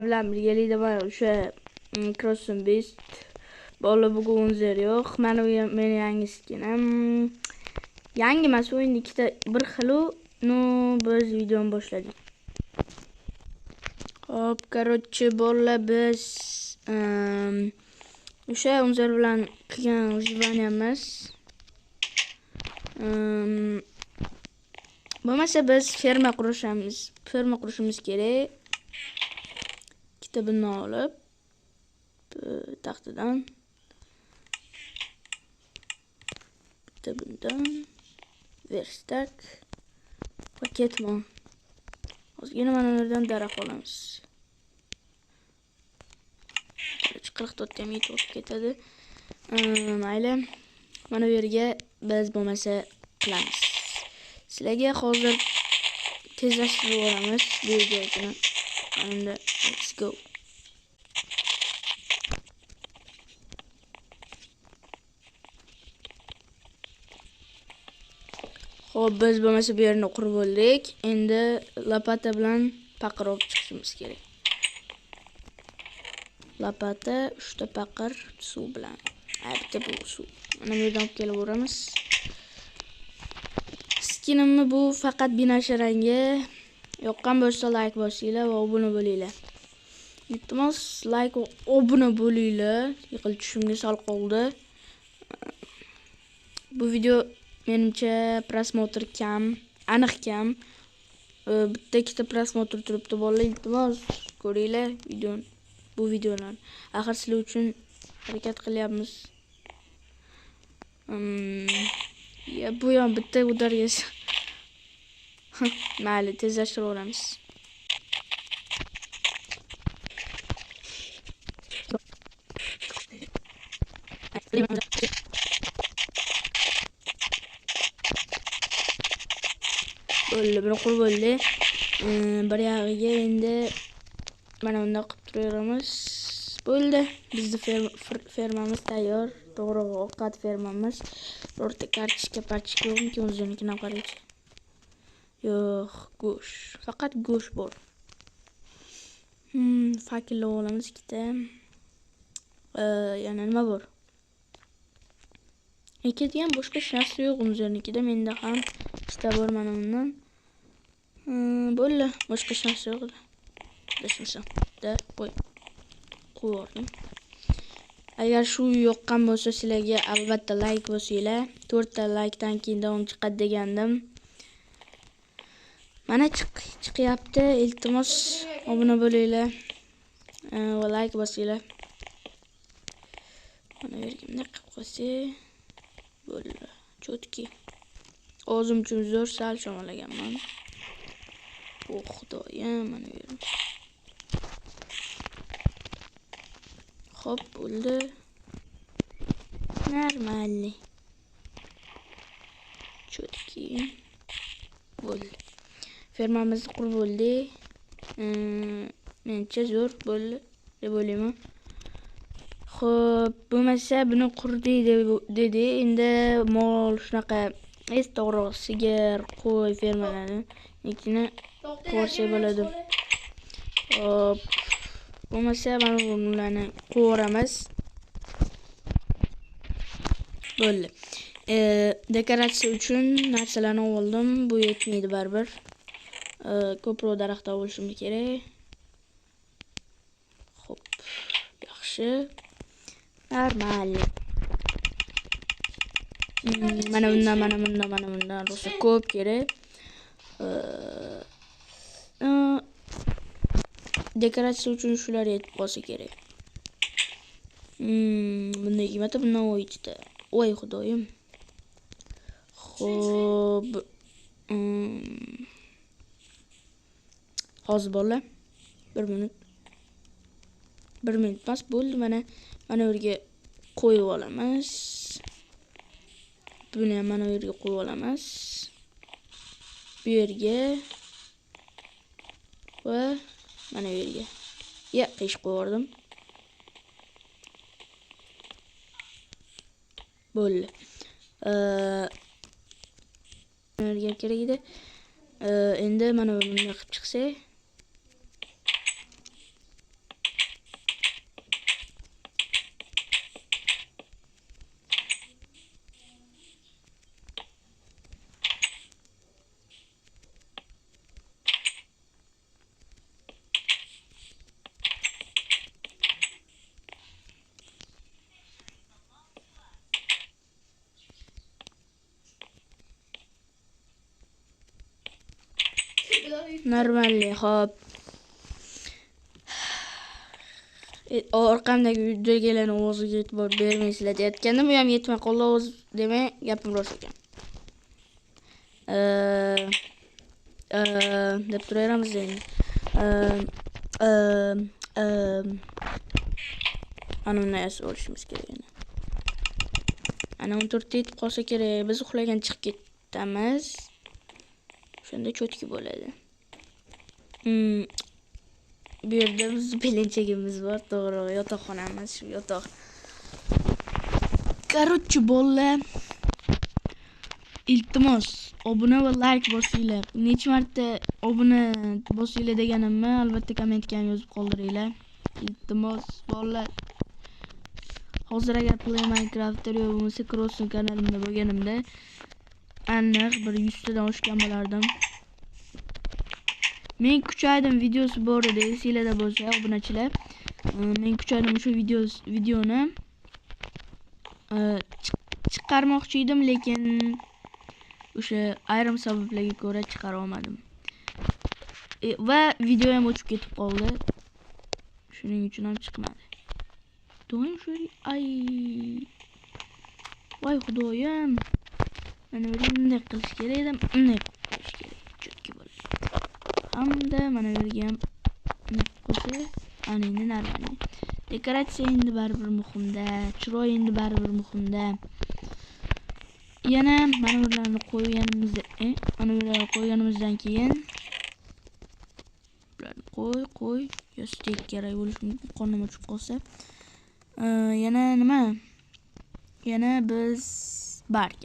bilan birgalikda mana o'sha Crossing Beast bola bugun zer yo'q. Mana bu meni yangi skinim. Yangi emas, o'yin ikkita bir xil. No, biz videoni boshladik. Hop, короче, bola biz o'sha unzer bilan qilgan выживаниemiz. Bo'lmasa biz ferma qurishimiz kerak. Ikkita bino olib taxtadan bitta bundan verstak paketmon. Ozgina mana bu yerdan daraxt olamiz. 44 ta mit o'tib ketadi. Mayli. Mana bu yerga biz bo'lmasa qilamiz. Sizlarga hozir tezlashtirib yuboramiz bu videoni. And let's go. Xo'p, biz bo'lmasa bu yerni qurib bo'ldik. Endi lopata bilan paqir olib chiqishimiz kerak. Lopata, 3 ta paqir suv bilan. Bitta bu suv. Mana bu yerdan olib kelib o'ramiz. Skinimni bu faqat binafsha rangi. Yoqqan bo'lsa like bosinglar va obuna bo'linglar. Iltimos like va obuna bo'linglar. Yiqilib tushimga sal qoldi. Bu video menimcha prosmotr kam, aniq kam. Bitta ikkita prosmotr turibdi bolalar. Iltimos ko'ringlar bu videolarni. Axir sizlar uchun harakat qilyapmiz. Ya bu ham bitta udargasi. Mayli, tezlashtirib olamiz. Bo'ldi, buni qurib bo'ldi. Bir yog'iga endi mana bunday qilib turaveramiz. Bo'ldi. Bizning fermamiz tayyor. To'g'ri, ovqat fermamiz. Birorta kartoshka yo'qmi? O'zinikini qaraychi. Yo'q, go'sht. Faqat go'sht bor. Fakellar olamiz ikkita. Yana nima bor? Ekadigan boshqa hech narsa yo'q o'zinikida. Menda ham ikkita bor mana bundan. Bo'ldi, boshqa hech narsa yo'q. Dasmasam. Qo'ydim. Agar shu yoqqan bo'lsa, sizlarga albatta like bosinglar. 4 ta likedan keyin davom chiqadi degandim. Mana chiqyapti. Iltimos obuna bo'linglar va like bosinglar. Mana bu yerga bunday qilib qo'ysak bo'ldi. Chotki. O'zim uchun zo'r sal cho'malaganman. Xudoyim, mana bu yerga. Hop, bo'ldi. Normalni. Chotki. Bo'ldi. Fermamizni qurib bo'ldik. Menimcha zo'r bo'ldi deb o'ylayman. Xo'p, bo'lmasa buni qurdik dedi. Endi mol shunaqa to'g'ri sigir, qo'y fermalarni ikkini qo'rsa bo'ladi. Hop. Bo'lmasa mana bularni qo'ramiz. Bo'ldi. Dekoratsiya uchun narsalarni oldim. Bu yetmaydi baribir. Ko'proq daraxt olishim kerak. Xo'p. Yaxshi. Normal. Mana bundan rosa ko'p kerak. Dekoratsiya uchun shular yetib qolsa kerak. Bunday qiymatda bundan o'yitdi. Voy xudoyim. Xo'p. Hozir bolalar 1 minut. 1 minut emas bo'ldi. Mana bu yerga qo'yib olamiz. Buni ham mana bu yerga qo'yib olamiz. Bu yerga va mana bu yerga. Ya, qish qo'ydim. Bo'ldi. Nima kerak edi? Endi mana bunday qilib chiqsak. Normalli, hop. Orqamdagi videogalarni o'ziga e'tibor bermaysizlar deyotganda, bu ham yetmay qoldi, o'z demay gapim rost ekan. Deb turaveramiz endi. Ana bunday asib olishimiz kerak yana. Ana 14 ta yetib qolsa kerak. Biz uxlagan chiqib ketamiz. Shunda cho'tki bo'ladi. Bu yerda biz belinchagimiz bor, to'g'ri, yotoqxonamiz, shu yotoq. Короче, bolalar, iltimos, obuna va like bosinglar. Necha marta obuna bosinglar deganimni albatta kommentga ham yozib qoldiringlar. Iltimos, bolalar. Hozir agar Play Minecraft yo bo'lmasa Crossing kanalimda bo'lganimda aniq bir 100 tadan oshgan bo'lardim. Men kuchaydim videosi bor edi, esinglarda bo'lsa obunachilar. Men kuchaydim shu videoni chiqarmoqchi edim, lekin o'sha ayrim sabablarga ko'ra chiqara olmadim. Va video ham o'chib ketib qoldi. Shuning uchun ham chiqmadi. Doim shu ay. Voy xudoyim. Mana bunday qilish kerak edi, bunday qilish kerak. Chotki bo'ladi. Hamda mana bu yerga ham qo'ysa, ana endi normal. Dekoratsiya endi baribir muhimda, chiroy endi baribir muhimda. Yana mana bularni qo'yganimizdan keyin bularni qo'y, yostek kerak bo'lishi mumkin, qornim ochib qolsa. Yana nima? Yana biz bark,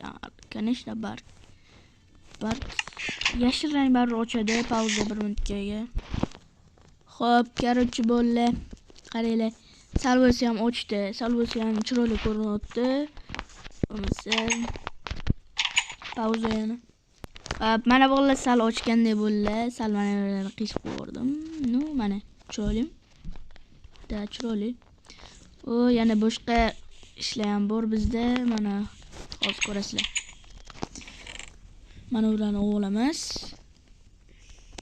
конечно, bark. Yashil rang baribir ochadi, pauza 1 minutga. Xo'p, короче, bolalar, qaranglar. Sal bo'lsa ham ochdi, sal bo'lsa ham chiroyli ko'rinyapti. Bo'lmasa pauza yana. Mana bolalar sal ochgandek bo'ldi, sal mana yerlarni qisib qo'ydim. Nu, mana chiroyli. Da chiroyli. Yana boshqa ishlar ham bor bizda, mana hozir ko'rasizlar. Mana ularni olamiz.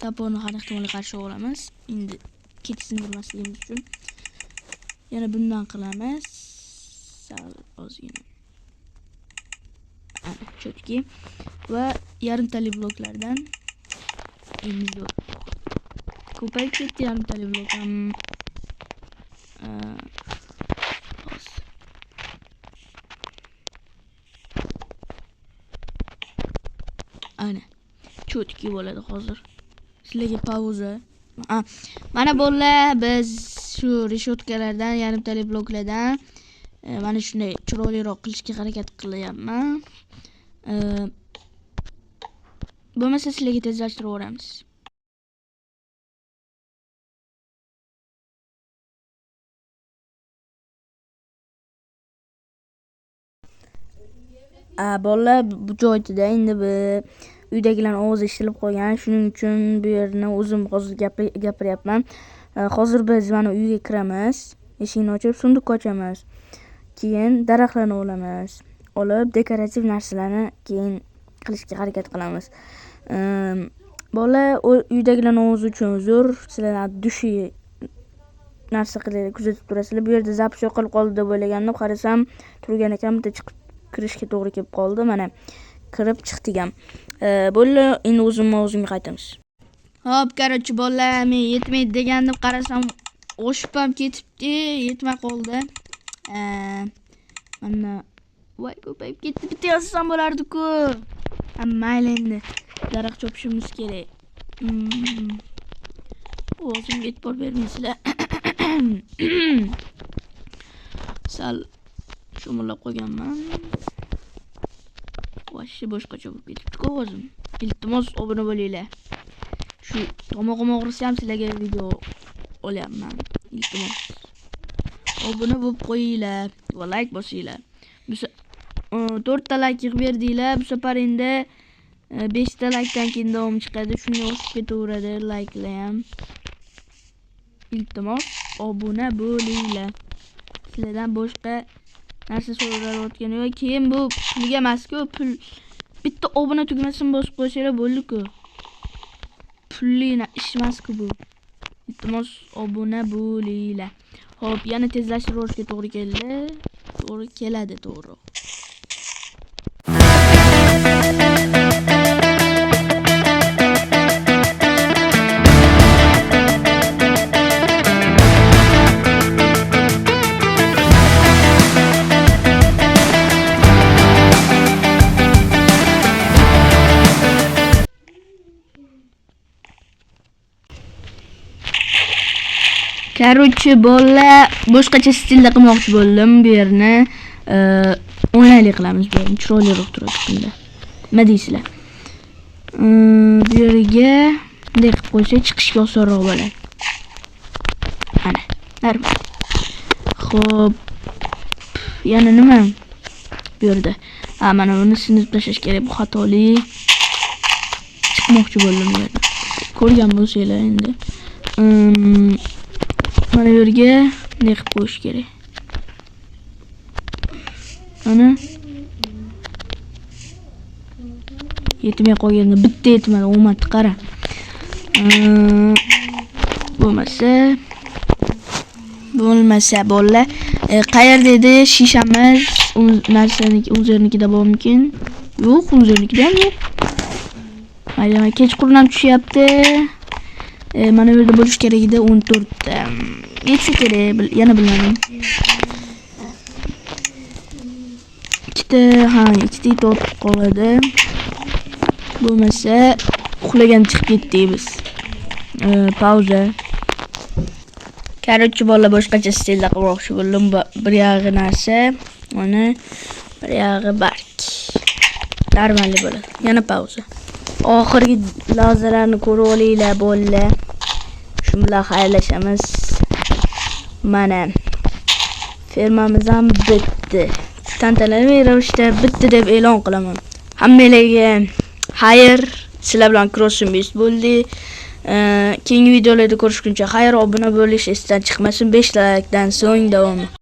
Taponi har ehtimolga qarshi olamiz. Endi ketsindirmasligimiz uchun. Yana bundan qilamiz. Sal ozgina. Chotki va yarimtali bloklardan endi ko'payib ketdi yarimtali blok ham. Ana chotki bo'ladi hozir. Sizlarga pauza. Mana bolalar, biz shu reshotkalardan, yarimtali bloklardan mana shunday chiroyliroq qilishga harakat qilyapman. Bo'lmasa sizlarga tezlashtirib o'ramiz. Bolalar, bu joyda endi uydagilarning ovozi eshitilib qolgan. Shuning uchun bu yerni o'zim hozir gapiryapman. Hozir biz mana uyga kiramiz. Eshikni ochib, sunduqqa ochamiz. Keyin daraxtlarni olamiz. Olib, dekorativ narsalarni keyin qilishga harakat qilamiz. Bolalar, uydagilarning ovozi uchun uzr. Sizlar dushi narsa qilib kuzatib turasizlar. Bu yerda zapis yo'qolib qoldi deb o'ylagandim. Qarasam, turgan ekan, bitta chiqib kirishga to'g'ri kelib qoldi. Mana kirib chiqdik ham. Bolalar, endi o'zimga qaytamiz. Hop, короче, bolalar, men yetmaydi degandim, qarasam oshib ham ketibdi, yetmay qoldi. Mana voy ko'payib ketdi, bitta yozsam bo'lardi-ku. Mayli endi. Daraxt chopishimiz kerak. O'zimga e'tibor bermaysizlar. Sal sho'millab qo'yganman. Voshshi boshqacha bo'lib ketibdi-ku o'zim. Iltimos obuna bo'linglar. Shu tomog'im og'risa ham sizlarga video olyapman. Iltimos obuna bo'lib qo'yinglar va like bosinglar. 4 ta like yig'ib berdinglar. Bu safar endi 5 ta likedan keyin davom chiqadi. Shunga o'sib ketaveradi likelar ham. Iltimos obuna bo'linglar. Sizlardan boshqa narsa so'ralayotgan yo'q. Keyin bu pulga emas-ku, pul bitta obuna tugmasini bosib qo'ysanglar bo'ldi-ku. pulli ish emas-ku bu. Iltimos obuna bo'linglar. Xo'p, yana tezlashtirishga to'g'ri keldi. To'g'ri keladi, to'g'ri. Короче, bolalar, boshqacha stilda qilmoqchi bo'ldim bu yerni. Onlaylik qilamiz bu yerni. Chiroyliroq turadi shunda. Nima deysizlar? Bu yerga bunday qilib qo'ysak, chiqishga osonroq bo'ladi. Mana, normal. Xo'p. Yana nima? Bu yerda. Mana buni sindirib tashlash kerak. Bu xatoli. Chiqmoqchi bo'ldim bu yerda. Ko'rgan bo'lsanglar endi. Mana bu yerga bunday qilib qo'yish kerak. Mana yetmay qolganda bitta yetmadi, o'madi, qara. Bo'lmasa bolalar, qayerda edi shishamiz? Narsaniki o'zernikida bormikin? Yo'q, o'zernikida ham yo'q. Mana kechqurun ham tushyapti. Mana bu yerda bo'lish kerak edi 14 ta. Yetsa kerak, yana bilmadim. Ikkita o'tib qoladi. Bo'lmasa uxlagan chiqib ketdik biz. Pauza. Короче, bolalar boshqacha stilda qilmoqchi bo'ldim. Bir yog'i narsa, mana bir yog'i bark. Normalli bo'ladi. Yana pauza. Oxirgi lozalarni ko'rib olinglar bolalar. Shu bilan xayrlashamiz. Mana fermamiz ham bitdi. Tantanali ravishda bitdi deb e'lon qilaman. Hammalarga xayr. Sizlar bilan crossimiz bo'ldi. Keyingi videolarda ko'rishguncha xayr, obuna bo'lish esdan chiqmasin. 5 likedan so'ng davom.